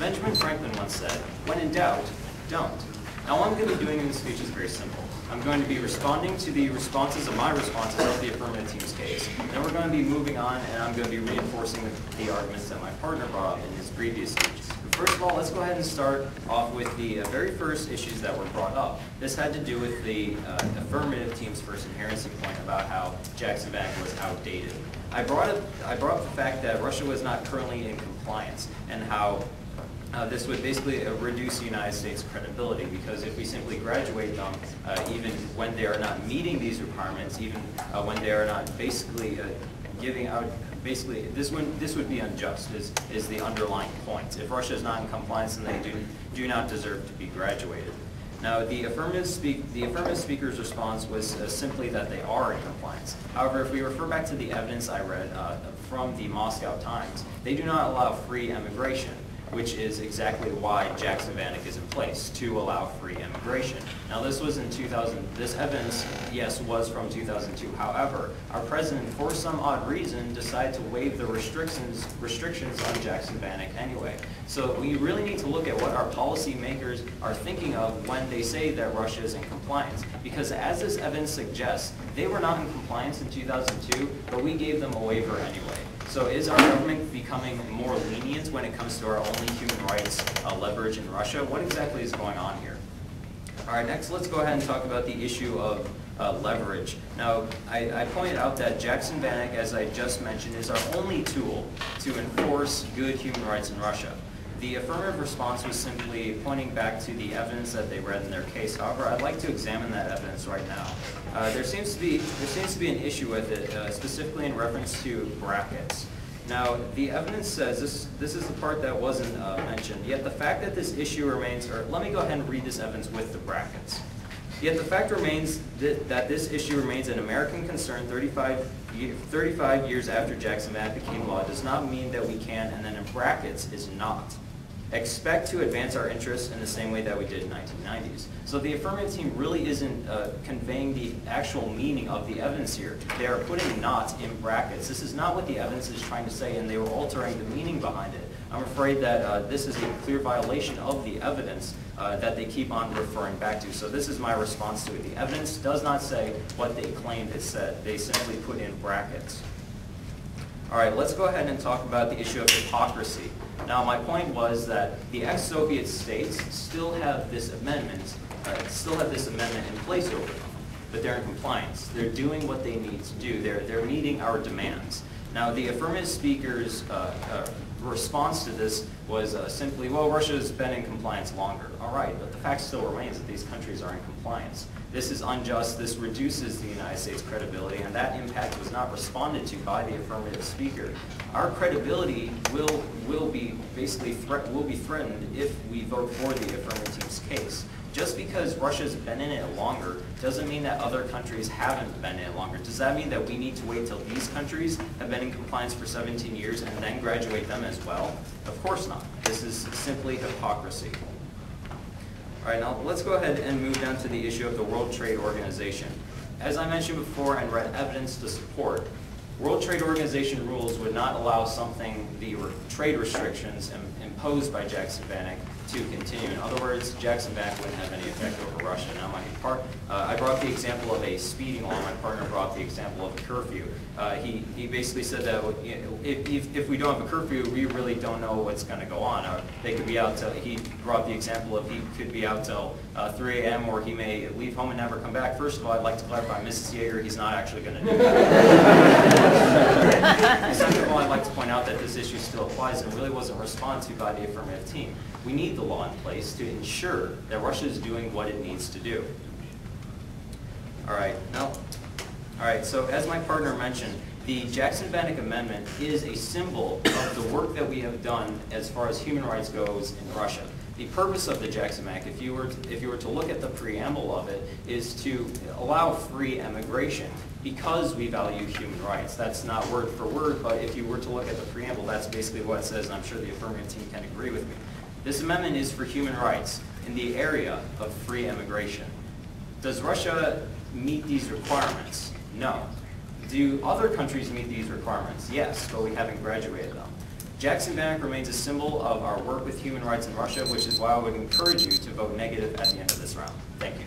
Benjamin Franklin once said, when in doubt, don't. Now what I'm going to be doing in this speech is very simple. I'm going to be responding to the responses of my responses of the affirmative team's case. Then we're going to be moving on, and I'm going to be reinforcing the arguments that my partner brought up in his previous speech. But first of all, let's go ahead and start off with the very first issues that were brought up. This had to do with the affirmative team's first inherency point about how Jackson Vanik was outdated. I brought up the fact that Russia was not currently in compliance, and how this would basically reduce the United States' credibility, because if we simply graduate them, even when they are not meeting these requirements, even when they are not basically giving out, basically this would be unjust, is the underlying point. If Russia is not in compliance, then they do not deserve to be graduated. Now, the affirmative speaker's response was simply that they are in compliance. However, if we refer back to the evidence I read from the Moscow Times, they do not allow free immigration, which is exactly why Jackson Vanik is in place, to allow free immigration. Now this was in 2000, this evidence, yes, was from 2002. However, our president, for some odd reason, decided to waive the restrictions on Jackson Vanik anyway. So we really need to look at what our policymakers are thinking of when they say that Russia is in compliance. Because as this evidence suggests, they were not in compliance in 2002, but we gave them a waiver anyway. So is our government becoming more lenient when it comes to our only human rights leverage in Russia? What exactly is going on here? All right, next let's go ahead and talk about the issue of leverage. Now, I pointed out that Jackson Vanik, as I just mentioned, is our only tool to enforce good human rights in Russia. The affirmative response was simply pointing back to the evidence that they read in their case. However, I'd like to examine that evidence right now. There seems to be an issue with it, specifically in reference to brackets. Now, the evidence says this is the part that wasn't mentioned. Yet the fact that this issue remains, or let me go ahead and read this evidence with the brackets. Yet the fact remains that this issue remains an American concern 35 years after Jackson Vanik became law does not mean that we can, and then in brackets is not, expect to advance our interests in the same way that we did in the 1990s. So the affirmative team really isn't conveying the actual meaning of the evidence here. They are putting not in brackets. This is not what the evidence is trying to say, and they were altering the meaning behind it. I'm afraid that this is a clear violation of the evidence that they keep on referring back to. So this is my response to it. The evidence does not say what they claimed it said. They simply put in brackets. All right, let's go ahead and talk about the issue of hypocrisy. Now, my point was that the ex-Soviet states still have this amendment in place over them, but they're in compliance. They're doing what they need to do. They're meeting our demands. Now, the affirmative speaker's response to this was simply, well, Russia's been in compliance longer. All right, but the fact still remains that these countries are in compliance. This is unjust. This reduces the United States' credibility, and that impact was not responded to by the affirmative speaker. Our credibility will be threatened if we vote for the affirmative team's case. Just because Russia's been in it longer doesn't mean that other countries haven't been in it longer. Does that mean that we need to wait till these countries have been in compliance for 17 years and then graduate them as well? Of course not. This is simply hypocrisy. All right, now let's go ahead and move down to the issue of the World Trade Organization. As I mentioned before and read evidence to support, World Trade Organization rules would not allow the trade restrictions imposed by Jackson Vanik to continue. In other words, Jackson Vanik wouldn't have any effect over Russia. Now, I brought the example of a speeding law. My partner brought the example of a curfew. He basically said that if we don't have a curfew, we really don't know what's going to go on. They could be out till, he brought the example of he could be out till 3 a.m. or he may leave home and never come back. First of all, I'd like to clarify, Mrs. Yagar, he's not actually going to do that. Second of all, I'd like to point out that this issue still applies and really wasn't responded to by the affirmative team. We need the law in place to ensure that Russia is doing what it needs to do. All right, so as my partner mentioned, the Jackson Vanik Amendment is a symbol of the work that we have done as far as human rights goes in Russia. The purpose of the Jackson Vanik, if you were to look at the preamble of it, is to allow free immigration because we value human rights. That's not word for word, but if you were to look at the preamble, that's basically what it says, and I'm sure the affirmative team can agree with me. This amendment is for human rights in the area of free immigration. Does Russia meet these requirements? No. Do other countries meet these requirements? Yes, but we haven't graduated them. Jackson Bannock remains a symbol of our work with human rights in Russia, which is why I would encourage you to vote negative at the end of this round. Thank you.